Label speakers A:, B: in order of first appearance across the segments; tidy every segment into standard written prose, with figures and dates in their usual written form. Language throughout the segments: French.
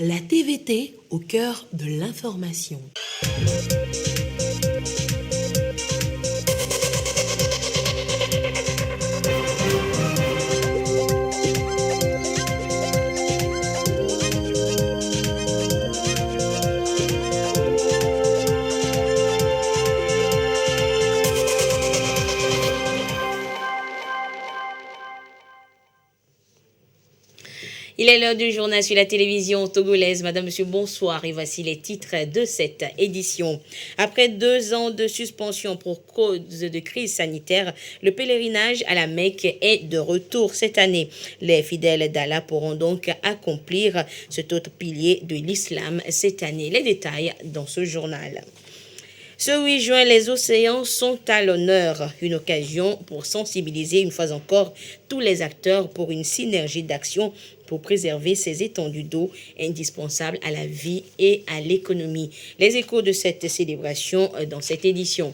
A: La TVT au cœur de l'information.
B: Il est l'heure du journal sur la télévision togolaise. Madame, Monsieur, bonsoir. Et voici les titres de cette édition. Après 2 ans de suspension pour cause de crise sanitaire, le pèlerinage à la Mecque est de retour cette année. Les fidèles d'Allah pourront donc accomplir cet autre pilier de l'islam cette année. Les détails dans ce journal. Ce 8 juin, les océans sont à l'honneur, une occasion pour sensibiliser une fois encore tous les acteurs pour une synergie d'action pour préserver ces étendues d'eau indispensables à la vie et à l'économie. Les échos de cette célébration dans cette édition.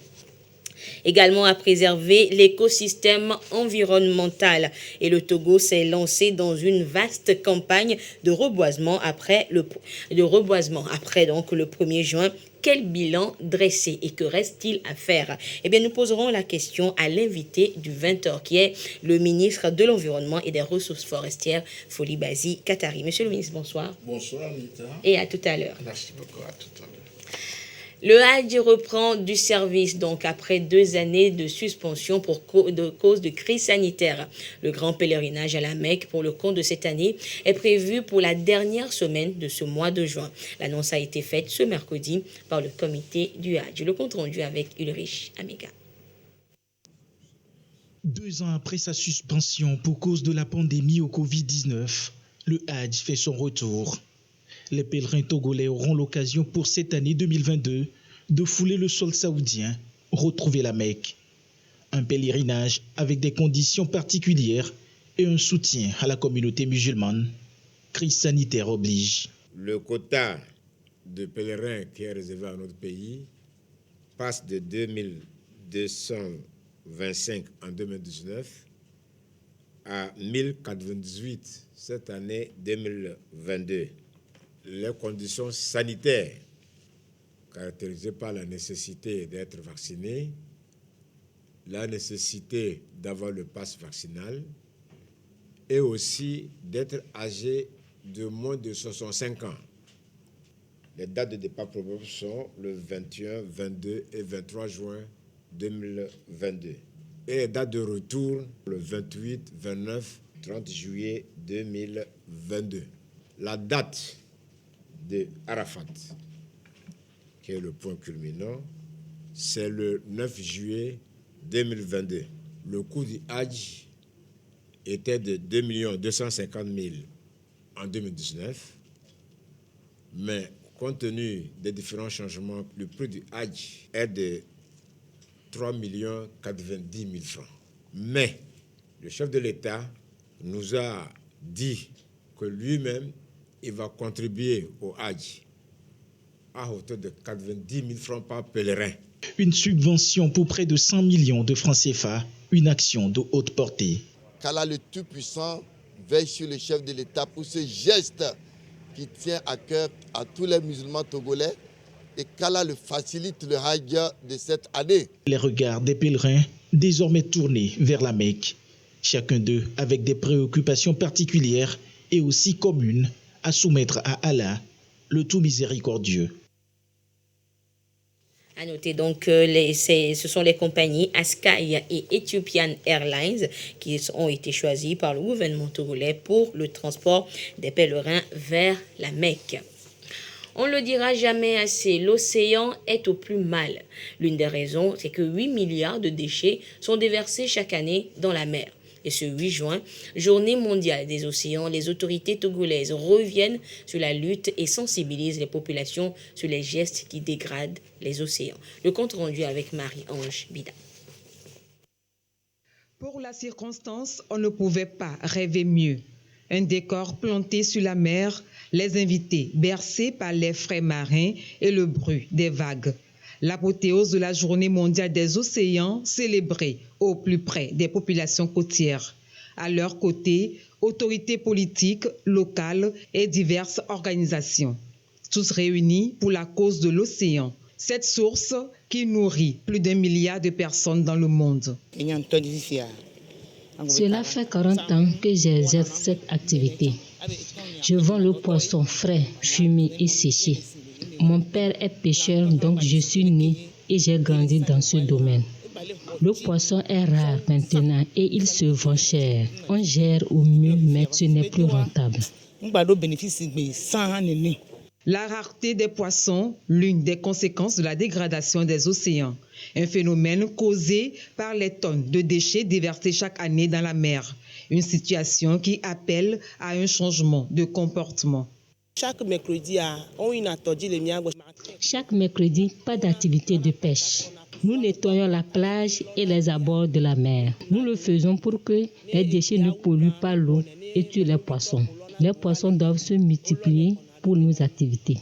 B: Également à préserver l'écosystème environnemental. Et le Togo s'est lancé dans une vaste campagne de reboisement après le 1er juin. Quel bilan dresser et que reste-t-il à faire? Eh bien, nous poserons la question à l'invité du 20h qui est le ministre de l'Environnement et des Ressources forestières, Folibazy Katari. Monsieur le ministre, bonsoir.
C: Bonsoir, Anita.
B: Et à tout à l'heure.
C: Merci beaucoup, à tout à l'heure.
B: Le Hadj reprend du service, donc après 2 années de suspension pour cause de crise sanitaire. Le grand pèlerinage à la Mecque pour le compte de cette année est prévu pour la dernière semaine de ce mois de juin. L'annonce a été faite ce mercredi par le comité du Hadj. Le compte rendu avec Ulrich Amiga.
D: 2 ans après sa suspension pour cause de la pandémie au Covid-19, le Hadj fait son retour. Les pèlerins togolais auront l'occasion pour cette année 2022 de fouler le sol saoudien, retrouver la Mecque. Un pèlerinage avec des conditions particulières et un soutien à la communauté musulmane. Crise sanitaire oblige.
C: Le quota de pèlerins qui est réservé à notre pays passe de 2225 en 2019 à 1098 cette année 2022. Les conditions sanitaires caractérisées par la nécessité d'être vacciné, la nécessité d'avoir le pass vaccinal et aussi d'être âgé de moins de 65 ans. Les dates de départ probables sont le 21, 22 et 23 juin 2022. Et les dates de retour le 28, 29, 30 juillet 2022. La date de Arafat, qui est le point culminant, c'est le 9 juillet 2022. Le coût du Hadj était de 2 250 000 en 2019, mais compte tenu des différents changements, le prix du Hadj est de 3 090 000 francs. Mais le chef de l'État nous a dit que lui-même, il va contribuer au Hadj à hauteur de 90 000 francs par pèlerin.
D: Une subvention pour près de 100 millions de francs CFA, une action de haute portée.
E: Qu'Allah le Tout-Puissant veille sur le chef de l'État pour ce geste qui tient à cœur à tous les musulmans togolais et qu'Allah le facilite le Hadj de cette année. Les
D: regards des pèlerins désormais tournés vers la Mecque, chacun d'eux avec des préoccupations particulières et aussi communes à soumettre à Allah, le tout miséricordieux.
B: À noter donc que ce sont les compagnies Askai et Ethiopian Airlines qui ont été choisies par le gouvernement togolais pour le transport des pèlerins vers la Mecque. On ne le dira jamais assez, l'océan est au plus mal. L'une des raisons, c'est que 8 milliards de déchets sont déversés chaque année dans la mer. Et ce 8 juin, journée mondiale des océans, les autorités togolaises reviennent sur la lutte et sensibilisent les populations sur les gestes qui dégradent les océans. Le compte rendu avec Marie-Ange Bida.
F: Pour la circonstance, on ne pouvait pas rêver mieux. Un décor planté sur la mer, les invités bercés par les frais marins et le bruit des vagues. L'apothéose de la journée mondiale des océans célébrée au plus près des populations côtières. À leur côté, autorités politiques, locales et diverses organisations. Tous réunis pour la cause de l'océan. Cette source qui nourrit plus d'1 milliard de personnes dans le monde.
G: Cela fait 40 ans que j'exerce cette activité. Je vends le poisson frais, fumé et séché. Mon père est pêcheur, donc je suis né et j'ai grandi dans ce domaine. Le poisson est rare maintenant et il se vend cher. On gère au mieux, mais ce n'est plus rentable.
F: La rareté des poissons, l'une des conséquences de la dégradation des océans. Un phénomène causé par les tonnes de déchets déversés chaque année dans la mer. Une situation qui appelle à un changement de comportement.
G: Chaque mercredi, pas d'activité de pêche. Nous nettoyons la plage et les abords de la mer. Nous le faisons pour que les déchets ne polluent pas l'eau et tuent les poissons. Les poissons doivent se multiplier pour nos activités.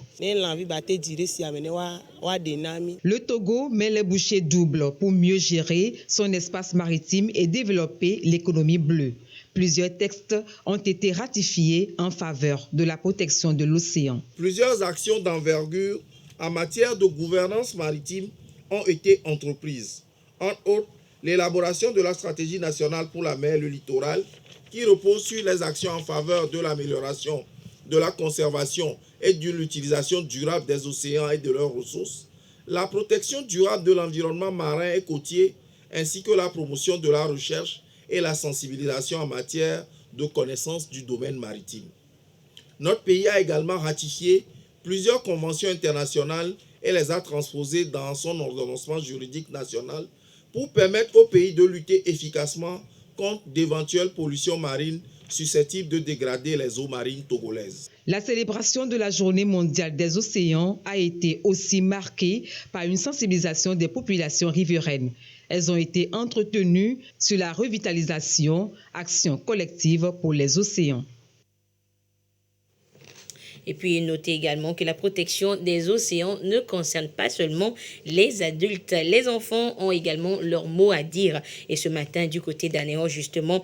F: Le Togo met les bouchées doubles pour mieux gérer son espace maritime et développer l'économie bleue. Plusieurs textes ont été ratifiés en faveur de la protection de l'océan.
H: Plusieurs actions d'envergure en matière de gouvernance maritime ont été entreprises. Entre autres, l'élaboration de la stratégie nationale pour la mer et le littoral, qui repose sur les actions en faveur de l'amélioration, de la conservation et de l'utilisation durable des océans et de leurs ressources, la protection durable de l'environnement marin et côtier, ainsi que la promotion de la recherche et la sensibilisation en matière de connaissance du domaine maritime. Notre pays a également ratifié plusieurs conventions internationales et les a transposées dans son ordonnancement juridique national pour permettre au pays de lutter efficacement contre d'éventuelles pollutions marines susceptibles de dégrader les eaux marines togolaises.
F: La célébration de la Journée mondiale des océans a été aussi marquée par une sensibilisation des populations riveraines. Elles ont été entretenues sur la revitalisation, action collective pour les océans.
B: Et puis, notez également que la protection des océans ne concerne pas seulement les adultes. Les enfants ont également leur mot à dire. Et ce matin, du côté d'Anéon, justement,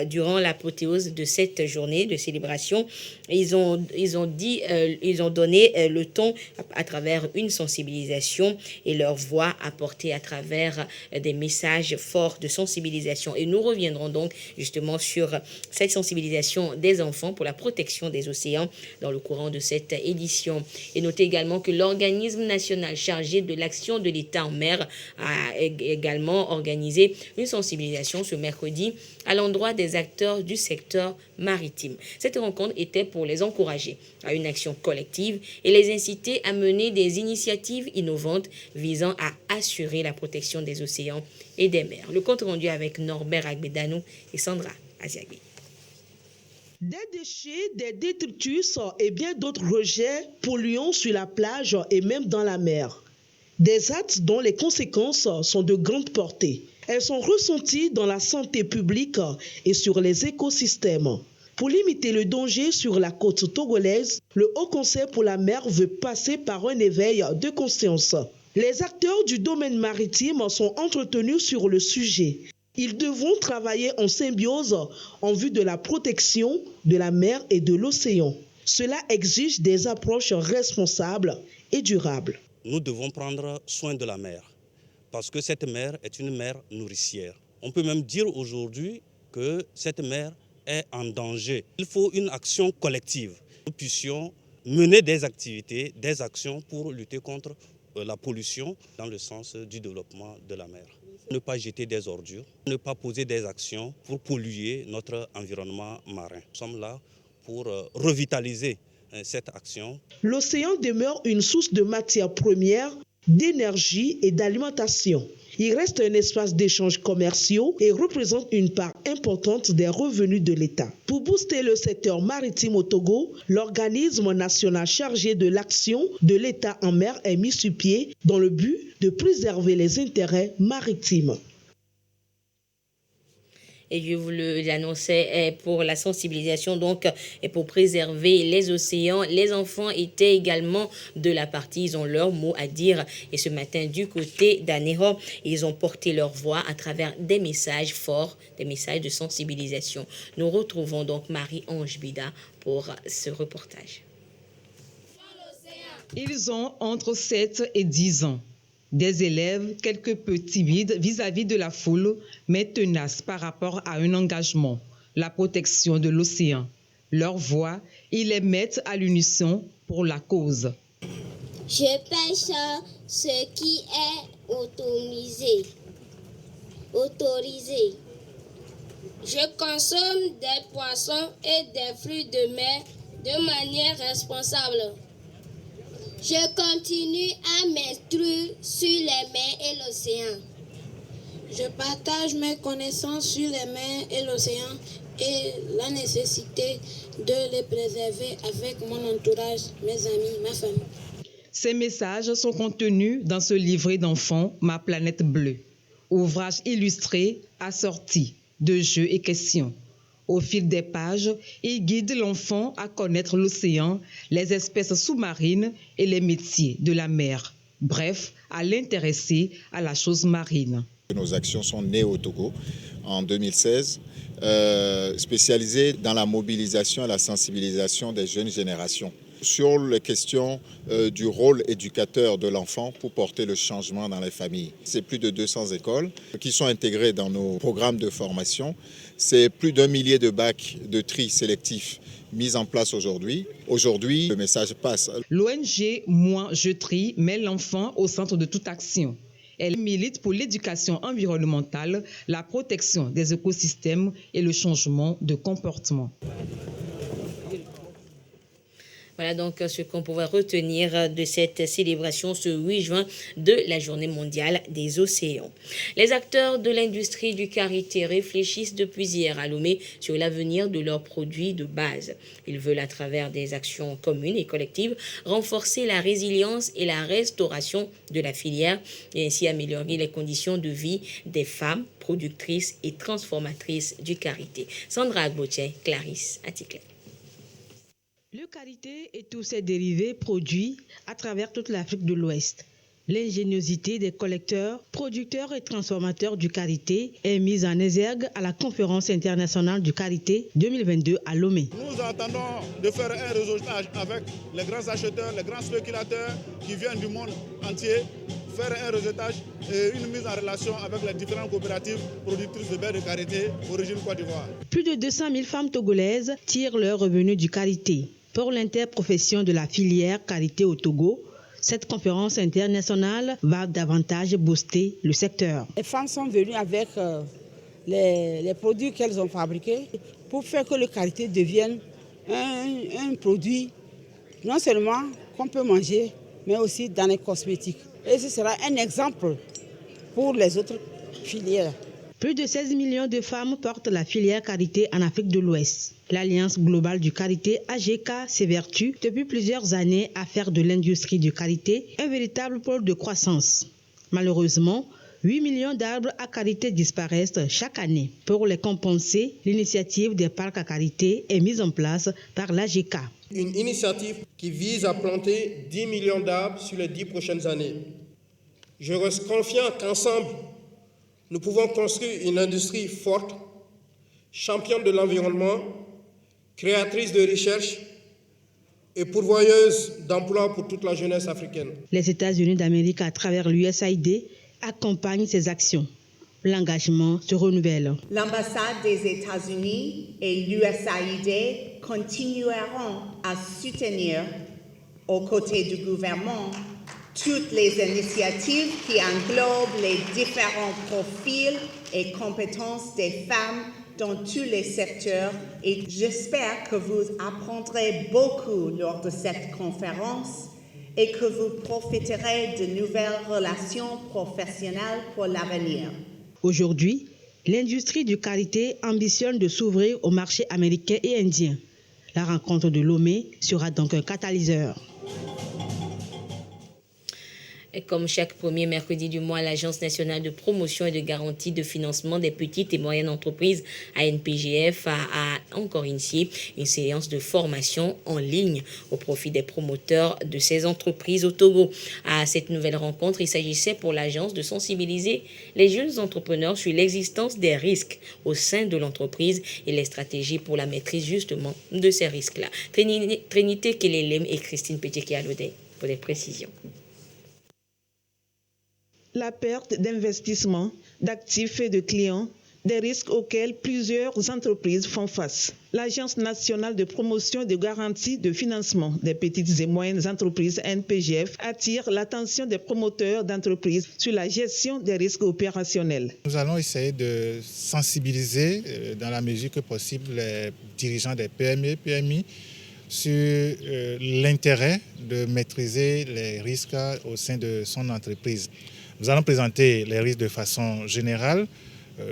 B: durant l'apothéose de cette journée de célébration, ils ont donné le ton à travers une sensibilisation et leur voix apportée à travers des messages forts de sensibilisation. Et nous reviendrons donc justement sur cette sensibilisation des enfants pour la protection des océans dans le courant de cette édition. Et notez également que l'organisme national chargé de l'action de l'État en mer a également organisé une sensibilisation ce mercredi à l'endroit des acteurs du secteur maritime. Cette rencontre était pour les encourager à une action collective et les inciter à mener des initiatives innovantes visant à assurer la protection des océans et des mers. Le compte rendu avec Norbert Agbedanou et Sandra Aziagui.
I: Des déchets, des détritus et bien d'autres rejets polluants sur la plage et même dans la mer. Des actes dont les conséquences sont de grande portée. Elles sont ressenties dans la santé publique et sur les écosystèmes. Pour limiter le danger sur la côte togolaise, le Haut Conseil pour la mer veut passer par un éveil de conscience. Les acteurs du domaine maritime sont entretenus sur le sujet. Ils devront travailler en symbiose en vue de la protection de la mer et de l'océan. Cela exige des approches responsables et durables.
J: Nous devons prendre soin de la mer parce que cette mer est une mer nourricière. On peut même dire aujourd'hui que cette mer est en danger. Il faut une action collective. Nous puissions mener des activités, des actions pour lutter contre la pollution dans le sens du développement de la mer. Ne pas jeter des ordures, ne pas poser des actions pour polluer notre environnement marin. Nous sommes là pour revitaliser cette action.
I: L'océan demeure une source de matières premières, d'énergie et d'alimentation. Il reste un espace d'échanges commerciaux et représente une part importante des revenus de l'État. Pour booster le secteur maritime au Togo, l'organisme national chargé de l'action de l'État en mer est mis sur pied dans le but de préserver les intérêts maritimes.
B: Et je vous l'annonçais, pour la sensibilisation donc et pour préserver les océans. Les enfants étaient également de la partie, ils ont leur mot à dire. Et ce matin, du côté d'Anéro, ils ont porté leur voix à travers des messages forts, des messages de sensibilisation. Nous retrouvons donc Marie-Ange Bida pour ce reportage.
F: Ils ont entre 7 et 10 ans. Des élèves quelque peu timides vis-à-vis de la foule, mais tenaces par rapport à un engagement, la protection de l'océan. Leur voix, ils les mettent à l'unisson pour la cause.
K: Je pêche ce qui est autorisé. Je consomme des poissons et des fruits de mer de manière responsable. Je continue à m'instruire sur les mers et l'océan.
L: Je partage mes connaissances sur les mers et l'océan et la nécessité de les préserver avec mon entourage, mes amis, ma famille.
F: Ces messages sont contenus dans ce livret d'enfants « Ma planète bleue », ouvrage illustré assorti de jeux et questions. Au fil des pages, il guide l'enfant à connaître l'océan, les espèces sous-marines et les métiers de la mer. Bref, à l'intéresser à la chose marine.
M: Nos actions sont nées au Togo en 2016, spécialisées dans la mobilisation et la sensibilisation des jeunes générations sur les questions du rôle éducateur de l'enfant pour porter le changement dans les familles. C'est plus de 200 écoles qui sont intégrées dans nos programmes de formation. C'est plus d'1 millier de bacs de tri sélectif mis en place aujourd'hui. Aujourd'hui, le message passe.
F: L'ONG Moi Je Trie met l'enfant au centre de toute action. Elle milite pour l'éducation environnementale, la protection des écosystèmes et le changement de comportement.
B: Voilà donc ce qu'on pouvait retenir de cette célébration ce 8 juin de la Journée mondiale des océans. Les acteurs de l'industrie du karité réfléchissent depuis hier à Lomé sur l'avenir de leurs produits de base. Ils veulent, à travers des actions communes et collectives, renforcer la résilience et la restauration de la filière et ainsi améliorer les conditions de vie des femmes productrices et transformatrices du karité. Sandra Agbotier, Clarisse Atikle.
I: Le karité et tous ses dérivés produits à travers toute l'Afrique de l'Ouest. L'ingéniosité des collecteurs, producteurs et transformateurs du karité est mise en exergue à la conférence internationale du karité 2022 à Lomé.
N: Nous attendons de faire un réseautage avec les grands acheteurs, les grands spéculateurs qui viennent du monde entier, faire un réseautage et une mise en relation avec les différentes coopératives productrices de beurre de karité origine Côte d'Ivoire.
I: Plus de 200 000 femmes togolaises tirent leurs revenus du karité. Pour l'interprofession de la filière karité au Togo, cette conférence internationale va davantage booster le secteur.
O: Les femmes sont venues avec les produits qu'elles ont fabriqués pour faire que le karité devienne un produit non seulement qu'on peut manger, mais aussi dans les cosmétiques. Et ce sera un exemple pour les autres filières.
I: Plus de 16 millions de femmes portent la filière karité en Afrique de l'Ouest. L'Alliance globale du karité AGK s'évertue depuis plusieurs années à faire de l'industrie du karité un véritable pôle de croissance. Malheureusement, 8 millions d'arbres à karité disparaissent chaque année. Pour les compenser, l'initiative des parcs à karité est mise en place par l'AGK.
H: Une initiative qui vise à planter 10 millions d'arbres sur les 10 prochaines années. Je reste confiant qu'ensemble, nous pouvons construire une industrie forte, championne de l'environnement, créatrice de recherche et pourvoyeuse d'emplois pour toute la jeunesse africaine.
I: Les États-Unis d'Amérique, à travers l'USAID, accompagnent ces actions. L'engagement se renouvelle.
P: L'ambassade des États-Unis et l'USAID continueront à soutenir, aux côtés du gouvernement, toutes les initiatives qui englobent les différents profils et compétences des femmes dans tous les secteurs et j'espère que vous apprendrez beaucoup lors de cette conférence et que vous profiterez de nouvelles relations professionnelles pour l'avenir.
I: Aujourd'hui, l'industrie du karité ambitionne de s'ouvrir au marché américain et indien. La rencontre de Lomé sera donc un catalyseur.
B: Et comme chaque premier mercredi du mois, l'Agence nationale de promotion et de garantie de financement des petites et moyennes entreprises, ANPGF, a encore initié une séance de formation en ligne au profit des promoteurs de ces entreprises au Togo. À cette nouvelle rencontre, il s'agissait pour l'agence de sensibiliser les jeunes entrepreneurs sur l'existence des risques au sein de l'entreprise et les stratégies pour la maîtrise justement de ces risques-là. Trinité Kelelem et Christine Pétiké-Alodé pour des précisions.
I: La perte d'investissement, d'actifs et de clients, des risques auxquels plusieurs entreprises font face. L'Agence nationale de promotion et de garantie de financement des petites et moyennes entreprises NPGF attire l'attention des promoteurs d'entreprises sur la gestion des risques opérationnels.
Q: Nous allons essayer de sensibiliser dans la mesure que possible les dirigeants des PME, PMI sur l'intérêt de maîtriser les risques au sein de son entreprise. Nous allons présenter les risques de façon générale.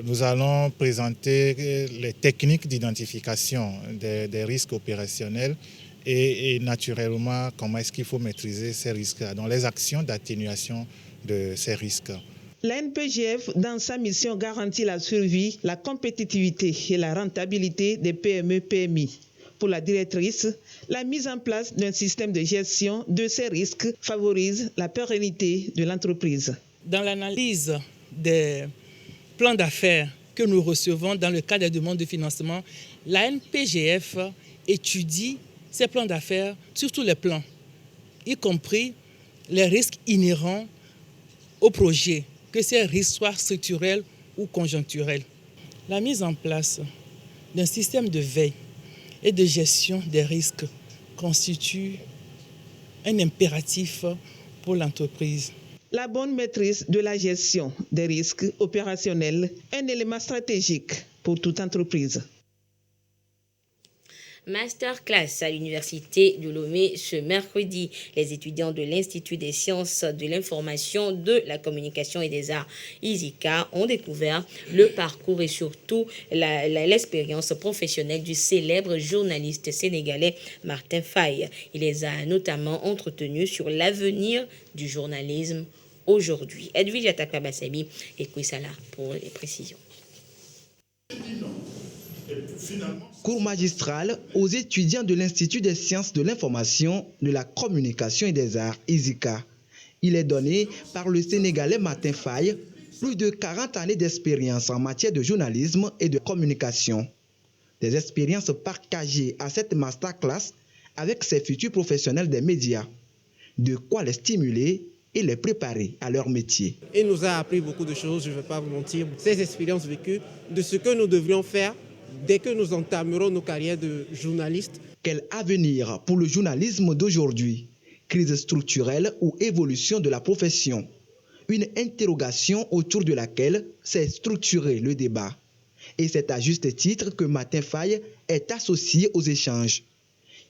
Q: Nous allons présenter les techniques d'identification des risques opérationnels et naturellement comment est-ce qu'il faut maîtriser ces risques, donc les actions d'atténuation de ces risques.
I: L'ANPGF, dans sa mission, garantit la survie, la compétitivité et la rentabilité des PME-PMI. Pour la directrice, la mise en place d'un système de gestion de ces risques favorise la pérennité de l'entreprise.
R: Dans l'analyse des plans d'affaires que nous recevons dans le cadre des demandes de financement, la NPGF étudie ces plans d'affaires sur tous les plans, y compris les risques inhérents au projet, que ces risques soient structurels ou conjoncturels. La mise en place d'un système de veille et de gestion des risques constitue un impératif pour l'entreprise.
I: La bonne maîtrise de la gestion des risques opérationnels est un élément stratégique pour toute entreprise.
B: Masterclass à l'Université de Lomé ce mercredi. Les étudiants de l'Institut des sciences de l'information, de la communication et des arts ISICA ont découvert le parcours et surtout l'expérience professionnelle du célèbre journaliste sénégalais Martin Faye. Il les a notamment entretenus sur l'avenir du journalisme aujourd'hui. Edwige Ataka-Bassabi et Kouissala pour les précisions.
S: Cours magistral aux étudiants de l'Institut des sciences de l'information, de la communication et des arts, ISICA. Il est donné par le Sénégalais Martin Faye, plus de 40 années d'expérience en matière de journalisme et de communication. Des expériences partagées à cette masterclass avec ses futurs professionnels des médias. De quoi les stimuler et les préparer à leur métier.
T: Il nous a appris beaucoup de choses, je ne vais pas vous mentir, ces expériences vécues, de ce que nous devrions faire dès que nous entamerons nos carrières de journalistes.
S: Quel avenir pour le journalisme d'aujourd'hui? Crise structurelle ou évolution de la profession? Une interrogation autour de laquelle s'est structuré le débat. Et c'est à juste titre que Martin Faye est associé aux échanges.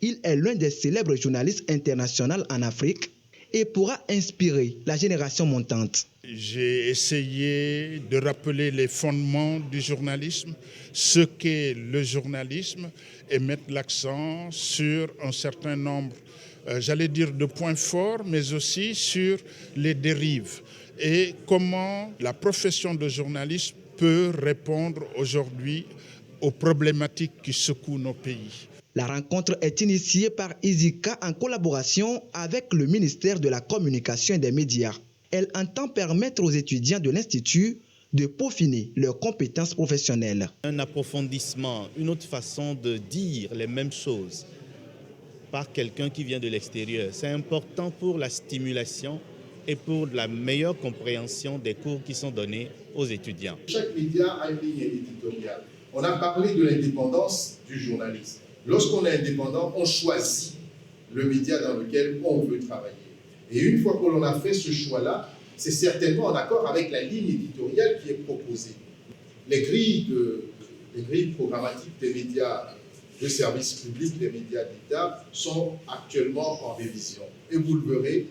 S: Il est l'un des célèbres journalistes internationaux en Afrique et pourra inspirer la génération montante.
U: J'ai essayé de rappeler les fondements du journalisme, ce qu'est le journalisme, et mettre l'accent sur un certain nombre, j'allais dire, de points forts, mais aussi sur les dérives et comment la profession de journaliste peut répondre aujourd'hui aux problématiques qui secouent nos pays.
S: La rencontre est initiée par ISICA en collaboration avec le ministère de la Communication et des Médias. Elle entend permettre aux étudiants de l'Institut de peaufiner leurs compétences professionnelles.
V: Un approfondissement, une autre façon de dire les mêmes choses par quelqu'un qui vient de l'extérieur, c'est important pour la stimulation et pour la meilleure compréhension des cours qui sont donnés aux étudiants.
W: Chaque média a une ligne éditoriale. On a parlé de l'indépendance du journaliste. Lorsqu'on est indépendant, on choisit le média dans lequel on veut travailler. Et une fois que l'on a fait ce choix-là, c'est certainement en accord avec la ligne éditoriale qui est proposée. Les grilles programmatiques des médias de service public, des médias d'État, sont actuellement en révision. Et vous le verrez,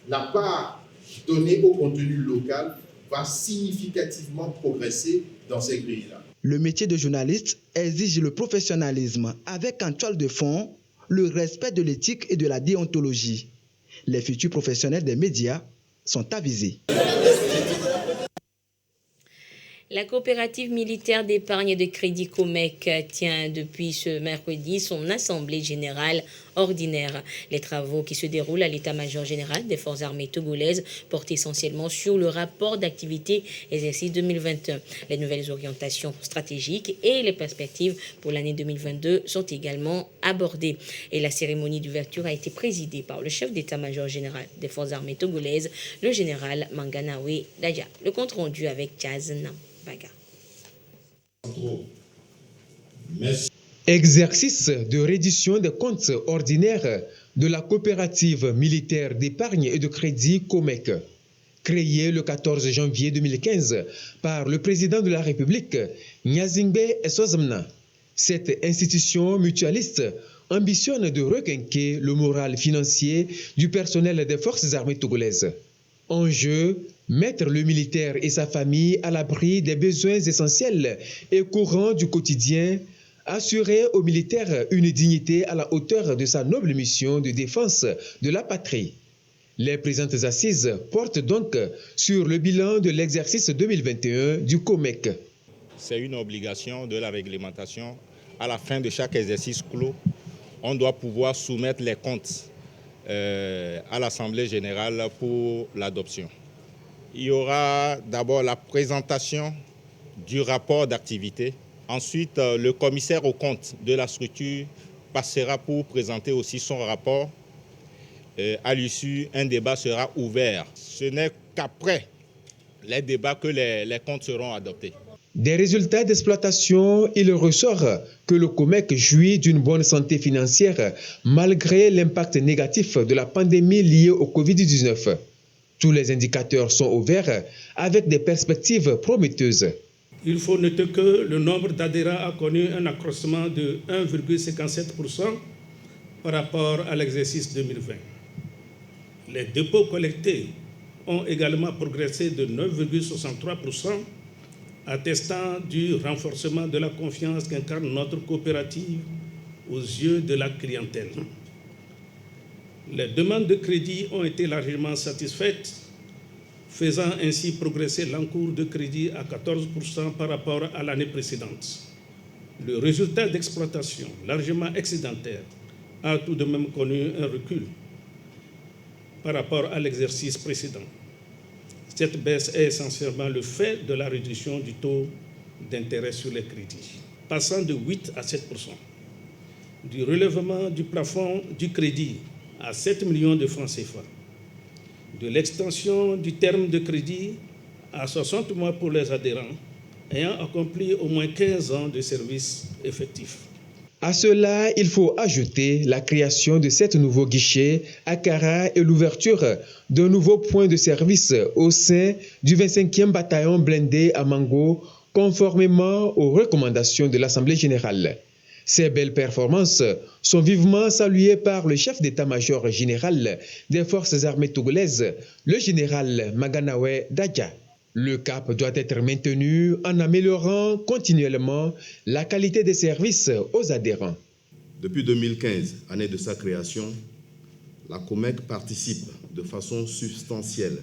W: la part donnée au contenu local va significativement progresser dans ces grilles-là.
S: Le métier de journaliste exige le professionnalisme avec en toile de fond le respect de l'éthique et de la déontologie. Les futurs professionnels des médias sont avisés.
B: La coopérative militaire d'épargne et de crédit COMEC tient depuis ce mercredi son assemblée générale ordinaire. Les travaux qui se déroulent à l'état-major général des forces armées togolaises portent essentiellement sur le rapport d'activité exercice 2021. Les nouvelles orientations stratégiques et les perspectives pour l'année 2022 sont également abordées. Et la cérémonie d'ouverture a été présidée par le chef d'état-major général des forces armées togolaises, le général Manganawe Daja. Le compte rendu avec Jazz Nam.
A: Exercice de reddition des comptes ordinaires de la coopérative militaire d'épargne et de crédit COMEC, créée le 14 janvier 2015 par le président de la République, Nyazingbe Eswazamna. Cette institution mutualiste ambitionne de requinquer le moral financier du personnel des forces armées togolaises. Enjeu, mettre le militaire et sa famille à l'abri des besoins essentiels et courants du quotidien, assurer aux militaires une dignité à la hauteur de sa noble mission de défense de la patrie. Les présentes assises portent donc sur le bilan de l'exercice 2021 du COMEC.
C: C'est une obligation de la réglementation. À la fin de chaque exercice clos, on doit pouvoir soumettre les comptes à l'Assemblée générale pour l'adoption. Il y aura d'abord la présentation du rapport d'activité. Ensuite, le commissaire aux comptes de la structure passera pour présenter aussi son rapport. À l'issue, un débat sera ouvert. Ce n'est qu'après les débats que les comptes seront adoptés.
A: Des résultats d'exploitation, il ressort que le COMEC jouit d'une bonne santé financière malgré l'impact négatif de la pandémie liée au Covid-19. Tous les indicateurs sont au vert avec des perspectives prometteuses.
E: Il faut noter que le nombre d'adhérents a connu un accroissement de 1,57% par rapport à l'exercice 2020. Les dépôts collectés ont également progressé de 9,63%, attestant du renforcement de la confiance qu'incarne notre coopérative aux yeux de la clientèle. Les demandes de crédit ont été largement satisfaites, faisant ainsi progresser l'encours de crédit à 14% par rapport à l'année précédente. Le résultat d'exploitation, largement excédentaire, a tout de même connu un recul par rapport à l'exercice précédent. Cette baisse est essentiellement le fait de la réduction du taux d'intérêt sur les crédits, passant de 8 à 7%, du relèvement du plafond du crédit à 7 millions de francs CFA, de l'extension du terme de crédit à 60 mois pour les adhérents ayant accompli au moins 15 ans de service effectif.
A: À cela, il faut ajouter la création de 7 nouveaux guichets à Kara et l'ouverture d'un nouveau point de service au sein du 25e bataillon blindé à Mango, conformément aux recommandations de l'Assemblée générale. Ces belles performances sont vivement saluées par le chef d'état-major général des forces armées togolaises, le général Manganawe Daja. Le cap doit être maintenu en améliorant continuellement la qualité des services aux adhérents.
W: Depuis 2015, année de sa création, la COMEC participe de façon substantielle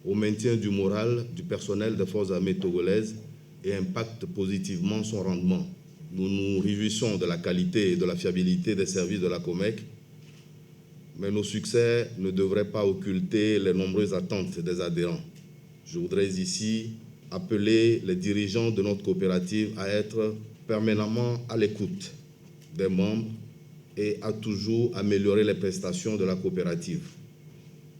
W: au maintien du moral du personnel des forces armées togolaises et impacte positivement son rendement. Nous nous réjouissons de la qualité et de la fiabilité des services de la COMEC, mais nos succès ne devraient pas occulter les nombreuses attentes des adhérents. Je voudrais ici appeler les dirigeants de notre coopérative à être permanemment à l'écoute des membres et à toujours améliorer les prestations de la coopérative.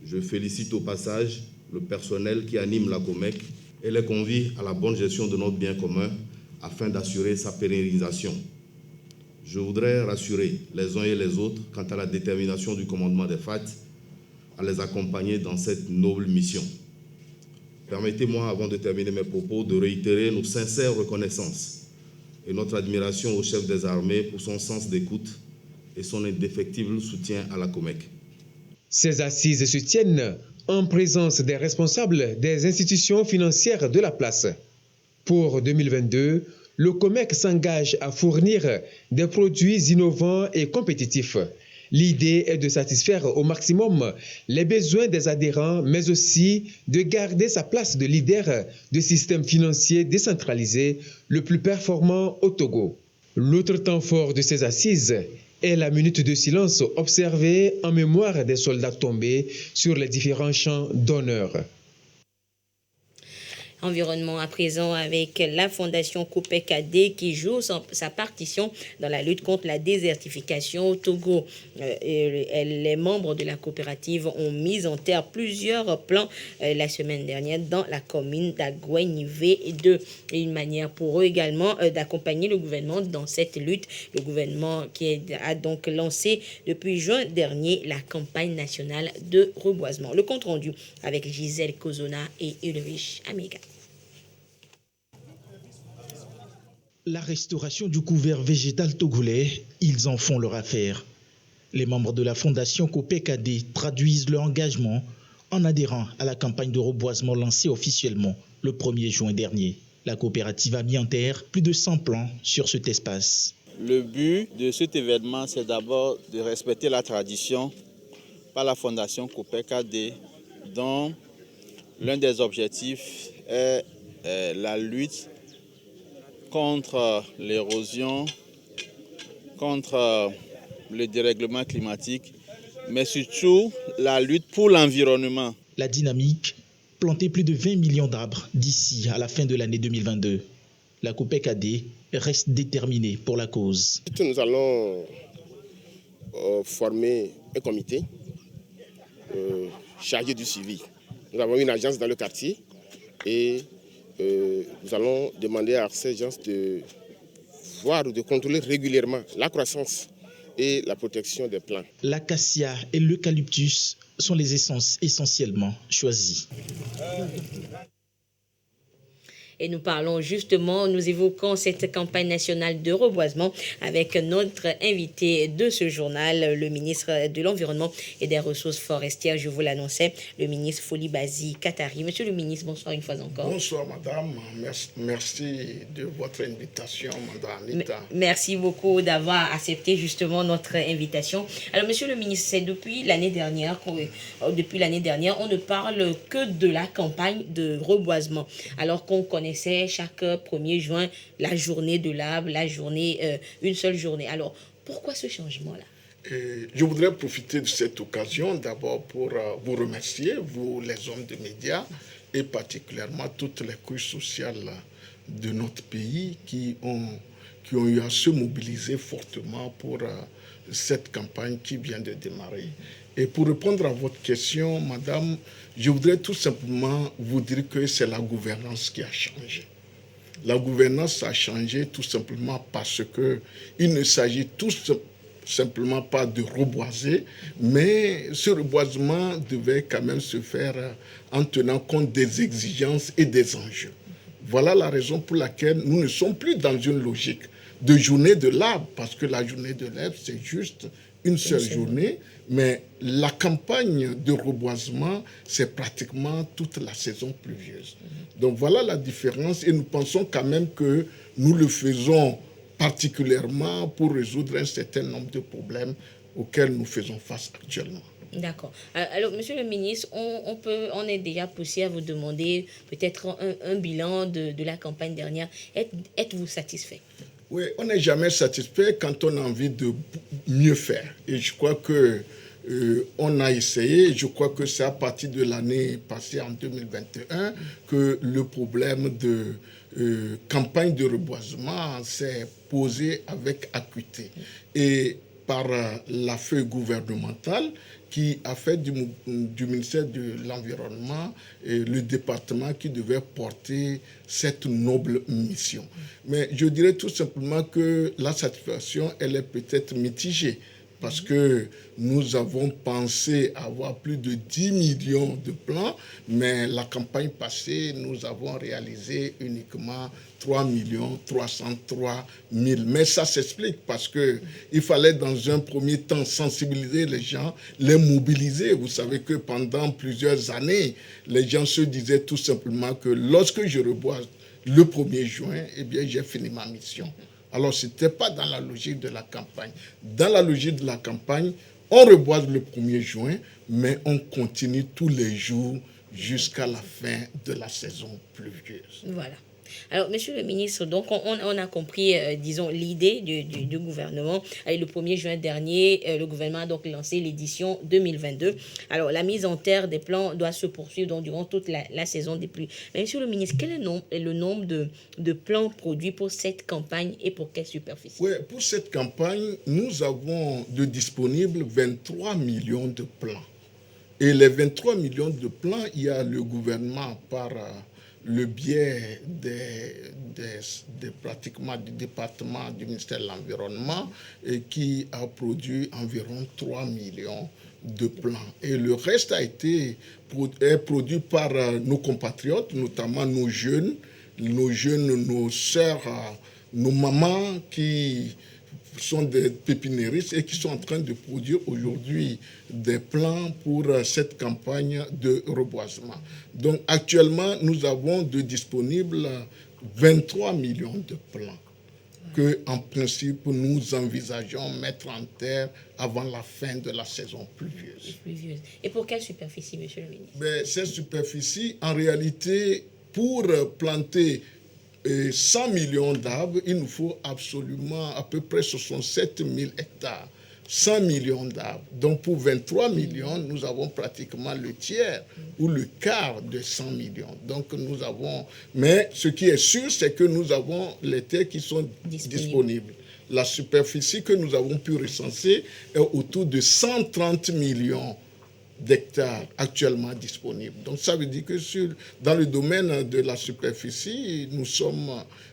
W: Je félicite au passage le personnel qui anime la COMEC et les convie à la bonne gestion de notre bien commun afin d'assurer sa pérennisation. Je voudrais rassurer les uns et les autres quant à la détermination du commandement des FAT à les accompagner dans cette noble mission. Permettez-moi, avant de terminer mes propos, de réitérer nos sincères reconnaissances et notre admiration au chef des armées pour son sens d'écoute et son indéfectible soutien à la COMEC.
A: Ces assises se tiennent en présence des responsables des institutions financières de la place. Pour 2022, le COMEC s'engage à fournir des produits innovants et compétitifs, L'idée est de satisfaire au maximum les besoins des adhérents, mais aussi de garder sa place de leader du système financier décentralisé le plus performant au Togo. L'autre temps fort de ces assises est la minute de silence observée en mémoire des soldats tombés sur les différents champs d'honneur.
B: Environnement à présent avec la Fondation COPEC-AD qui joue sa partition dans la lutte contre la désertification au Togo. Les membres de la coopérative ont mis en terre plusieurs plans la semaine dernière dans la commune d'Agouenivé, une manière pour eux également d'accompagner le gouvernement dans cette lutte. Le gouvernement qui a donc lancé depuis juin dernier la campagne nationale de reboisement. Le compte rendu avec Gisèle Kozona et Ulrich Amiga.
D: La restauration du couvert végétal togolais, ils en font leur affaire. Les membres de la Fondation COPEC-AD traduisent leur engagement en adhérant à la campagne de reboisement lancée officiellement le 1er juin dernier. La coopérative a mis en terre plus de 100 plants sur cet espace.
G: Le but de cet événement, c'est d'abord de respecter la tradition par la Fondation COPEC-AD, dont l'un des objectifs est la lutte contre l'érosion, contre le dérèglement climatique, mais surtout la lutte pour l'environnement.
D: La dynamique, planter plus de 20 millions d'arbres d'ici à la fin de l'année 2022. La COPEC-AD reste déterminée pour la cause.
J: Nous allons former un comité chargé du suivi. Nous avons une agence dans le quartier et nous allons demander à ces gens de voir ou de contrôler régulièrement la croissance et la protection des plants.
D: L'acacia et l'eucalyptus sont les essences essentiellement choisies.
B: Et nous parlons justement, nous évoquons cette campagne nationale de reboisement avec notre invité de ce journal, le ministre de l'Environnement et des Ressources forestières, je vous l'annonçais, le ministre Folibazi Katari. Monsieur le ministre, bonsoir une fois encore.
X: Bonsoir madame, merci de votre invitation, madame Anita.
B: Merci beaucoup d'avoir accepté justement notre invitation. Alors monsieur le ministre, c'est depuis l'année dernière, on ne parle que de la campagne de reboisement, alors qu'on connaît chaque 1er juin la journée de l'arbre, une seule journée. Alors, pourquoi ce changement-là?
X: Je voudrais profiter de cette occasion d'abord pour vous remercier, vous les hommes de médias, et particulièrement toutes les couches sociales de notre pays qui ont eu à se mobiliser fortement pour cette campagne qui vient de démarrer. Et pour répondre à votre question, madame, je voudrais tout simplement vous dire que c'est la gouvernance qui a changé. La gouvernance a changé tout simplement parce qu'il ne s'agit tout simplement pas de reboiser, mais ce reboisement devait quand même se faire en tenant compte des exigences et des enjeux. Voilà la raison pour laquelle nous ne sommes plus dans une logique de journée de l'arbre, parce que la journée de l'arbre, c'est juste une seule journée, mais la campagne de reboisement, c'est pratiquement toute la saison pluvieuse. Donc voilà la différence, et nous pensons quand même que nous le faisons particulièrement pour résoudre un certain nombre de problèmes auxquels nous faisons face actuellement.
B: D'accord. Alors, monsieur le ministre, on est déjà poussé à vous demander peut-être un bilan de la campagne dernière. Êtes-vous satisfait?
X: Oui, on n'est jamais satisfait quand on a envie de mieux faire. Et je crois que on a essayé. Je crois que c'est à partir de l'année passée, en 2021, que le problème de campagne de reboisement s'est posé avec acuité. Et par la feuille gouvernementale qui a fait du ministère de l'Environnement le département qui devait porter cette noble mission. Mais je dirais tout simplement que la satisfaction, elle est peut-être mitigée, parce que nous avons pensé avoir plus de 10 millions de plants, mais la campagne passée, nous avons réalisé uniquement 3 303 000. Mais ça s'explique parce qu'il fallait dans un premier temps sensibiliser les gens, les mobiliser. Vous savez que pendant plusieurs années, les gens se disaient tout simplement que lorsque je reboise le 1er juin, eh bien j'ai fini ma mission. Alors, ce n'était pas dans la logique de la campagne. Dans la logique de la campagne, On reboise le 1er juin, mais on continue tous les jours jusqu'à la fin de la saison pluvieuse.
B: Voilà. Alors, Monsieur le ministre, donc on a compris, disons, l'idée du gouvernement. Et le 1er juin dernier, le gouvernement a donc lancé l'édition 2022. Alors, la mise en terre des plants doit se poursuivre donc, durant toute la saison des pluies. Mais Monsieur le ministre, quel est le nombre de plants produits pour cette campagne et pour quelle superficie?
X: Oui, pour cette campagne, nous avons de disponibles 23 millions de plants. Et les 23 millions de plants, il y a le gouvernement par le biais pratiquement du département du ministère de l'Environnement qui a produit environ 3 millions de plants. Et le reste est produit par nos compatriotes, notamment nos jeunes, nos sœurs, nos mamans qui sont des pépiniéristes et qui sont en train de produire aujourd'hui des plants pour cette campagne de reboisement. Donc actuellement, nous avons de disponibles 23 millions de plants que, en principe, nous envisageons mettre en terre avant la fin de la saison pluvieuse.
B: Et pour quelle superficie, Monsieur le ministre?
X: Cette superficie, en réalité, pour planter 100 millions d'arbres, il nous faut absolument à peu près 67 000 hectares. 100 millions d'arbres. Donc pour 23 millions, nous avons pratiquement le tiers ou le quart de 100 millions. Donc nous avons... Mais ce qui est sûr, c'est que nous avons les terres qui sont disponibles. La superficie que nous avons pu recenser est autour de 130 millions d'hectares actuellement disponibles. Donc ça veut dire que dans le domaine de la superficie,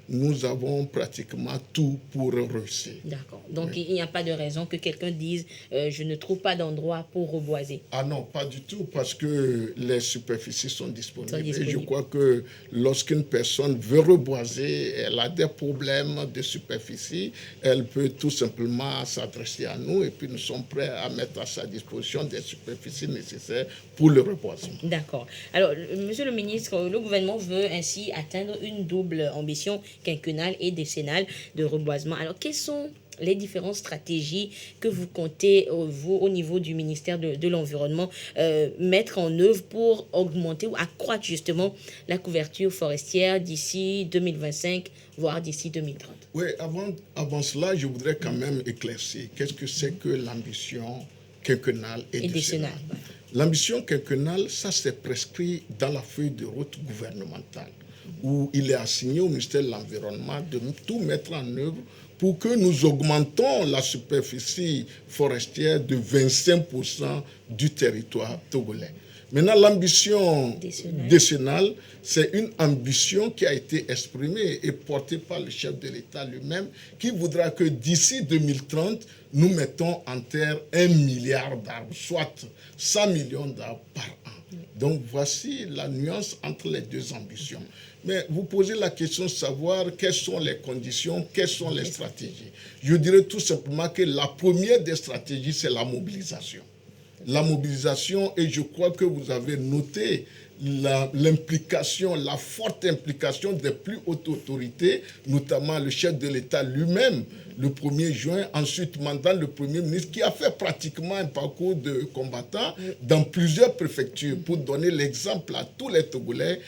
X: nous avons pratiquement tout pour réussir.
B: D'accord. Donc il n'y a pas de raison que quelqu'un dise je ne trouve pas d'endroit pour reboiser.
X: Ah non, pas du tout, parce que les superficies sont disponibles. Et je crois que lorsqu'une personne veut reboiser, elle a des problèmes de superficie, elle peut tout simplement s'adresser à nous et puis nous sommes prêts à mettre à sa disposition des superficies nécessaires pour le reboisement.
B: D'accord. Alors, Monsieur le ministre, le gouvernement veut ainsi atteindre une double ambition quinquennale et décennale de reboisement. Alors, quelles sont les différentes stratégies que vous comptez, vous, au niveau du ministère de l'Environnement, mettre en œuvre pour augmenter ou accroître justement la couverture forestière d'ici 2025, voire d'ici 2030?
X: Oui, avant cela, je voudrais quand même éclaircir qu'est-ce que c'est que l'ambition quinquennale et décennale. L'ambition quinquennale, ça c'est prescrit dans la feuille de route gouvernementale, où il est assigné au ministère de l'Environnement de tout mettre en œuvre pour que nous augmentons la superficie forestière de 25% du territoire togolais. Maintenant, l'ambition décennale, c'est une ambition qui a été exprimée et portée par le chef de l'État lui-même, qui voudra que d'ici 2030, nous mettons en terre 1 milliard d'arbres, soit 100 millions d'arbres par an. Donc, voici la nuance entre les deux ambitions. Mais vous posez la question de savoir quelles sont les conditions, quelles sont les stratégies. Je dirais tout simplement que la première des stratégies, c'est la mobilisation. La mobilisation, et je crois que vous avez noté l'implication, la forte implication des plus hautes autorités, notamment le chef de l'État lui-même, le 1er juin, ensuite mandat le Premier ministre, qui a fait pratiquement un parcours de combattant dans plusieurs préfectures pour donner l'exemple à tous les Togolais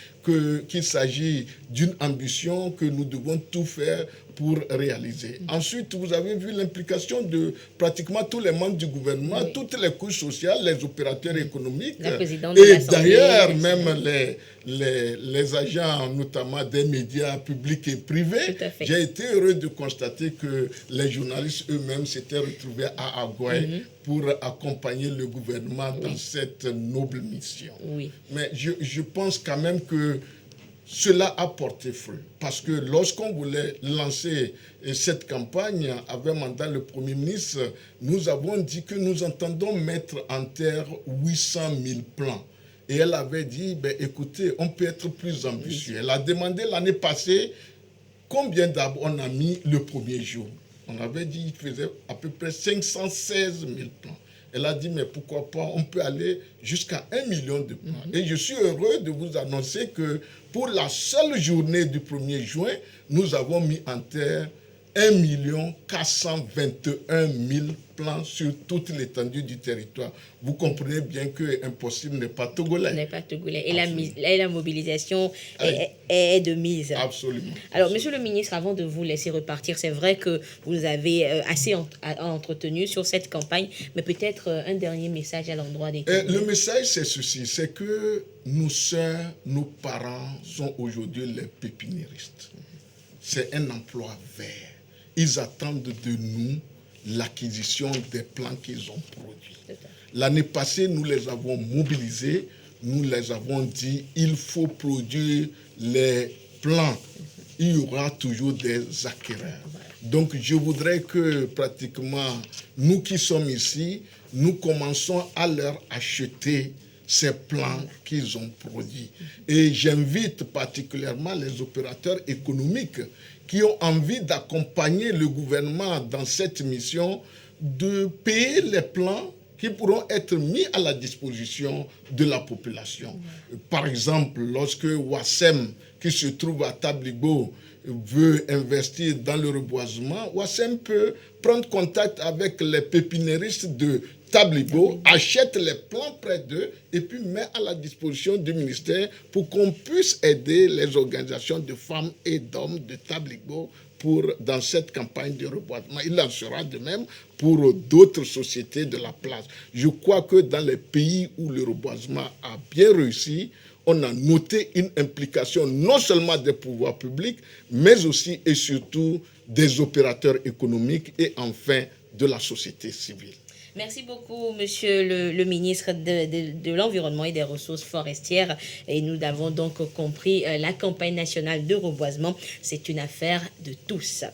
X: qu'il s'agit d'une ambition que nous devons tout faire pour réaliser. Ensuite, vous avez vu l'implication de pratiquement tous les membres du gouvernement, toutes les couches sociales, les opérateurs économiques, et d'ailleurs même les agents, notamment des médias publics et privés. J'ai été heureux de constater que les journalistes eux-mêmes s'étaient retrouvés à Aguaï pour accompagner le gouvernement dans cette noble mission. Mais je pense quand même que cela a porté fruit, parce que lorsqu'on voulait lancer cette campagne avec mandat le Premier ministre, nous avons dit que nous entendons mettre en terre 800 000 plants. Et elle avait dit, écoutez, on peut être plus ambitieux. Elle a demandé l'année passée combien d'arbres on a mis le premier jour. On avait dit qu'il faisait à peu près 516 000 plants. Elle a dit, mais pourquoi pas, on peut aller jusqu'à 1 million de plants. Et je suis heureux de vous annoncer que pour la seule journée du 1er juin, nous avons mis en terre 1 421 000 plants sur toute l'étendue du territoire. Vous comprenez bien que impossible n'est pas togolais.
B: N'est pas togolais. Et la mobilisation est de mise.
X: Absolument.
B: Alors, monsieur le ministre, avant de vous laisser repartir, c'est vrai que vous nous avez assez entretenu sur cette campagne, mais peut-être un dernier message à l'endroit des Togolais.
X: Le message, c'est ceci, c'est que nos sœurs, nos parents sont aujourd'hui les pépiniéristes. C'est un emploi vert. Ils attendent de nous l'acquisition des plants qu'ils ont produits. L'année passée, nous les avons mobilisés, nous les avons dit, il faut produire les plants. Il y aura toujours des acquéreurs. Donc, je voudrais que pratiquement, nous qui sommes ici, nous commençons à leur acheter ces plants qu'ils ont produits. Et j'invite particulièrement les opérateurs économiques qui ont envie d'accompagner le gouvernement dans cette mission de payer les plants qui pourront être mis à la disposition de la population. Par exemple, lorsque Wassem, qui se trouve à Tabligo, veut investir dans le reboisement, Wassem peut prendre contact avec les pépiniéristes de Tabligo, achète les plants près d'eux et puis met à la disposition du ministère pour qu'on puisse aider les organisations de femmes et d'hommes de Tabligo dans cette campagne de reboisement. Il en sera de même pour d'autres sociétés de la place. Je crois que dans les pays où le reboisement a bien réussi, on a noté une implication non seulement des pouvoirs publics, mais aussi et surtout des opérateurs économiques et enfin de la société civile.
B: Merci beaucoup, monsieur le ministre de l'Environnement et des Ressources forestières. Et nous avons donc compris, la campagne nationale de reboisement, c'est une affaire de tous.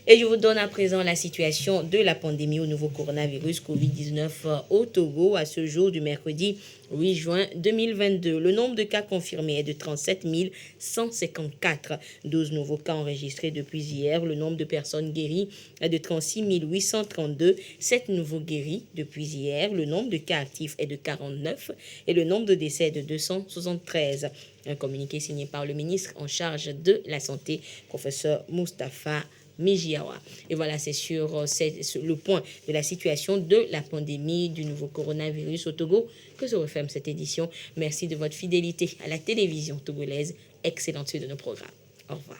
B: Et je vous donne à présent la situation de la pandémie au nouveau coronavirus Covid-19 au Togo à ce jour du mercredi 8 juin 2022. Le nombre de cas confirmés est de 37 154. 12 nouveaux cas enregistrés depuis hier. Le nombre de personnes guéries est de 36 832. 7 nouveaux guéris depuis hier. Le nombre de cas actifs est de 49 et le nombre de décès est de 273. Un communiqué signé par le ministre en charge de la Santé, professeur Moustapha Mijiawa. Et voilà, c'est sur le point de la situation de la pandémie du nouveau coronavirus au Togo que se referme cette édition. Merci de votre fidélité à la télévision togolaise. Excellente suite de nos programmes. Au revoir.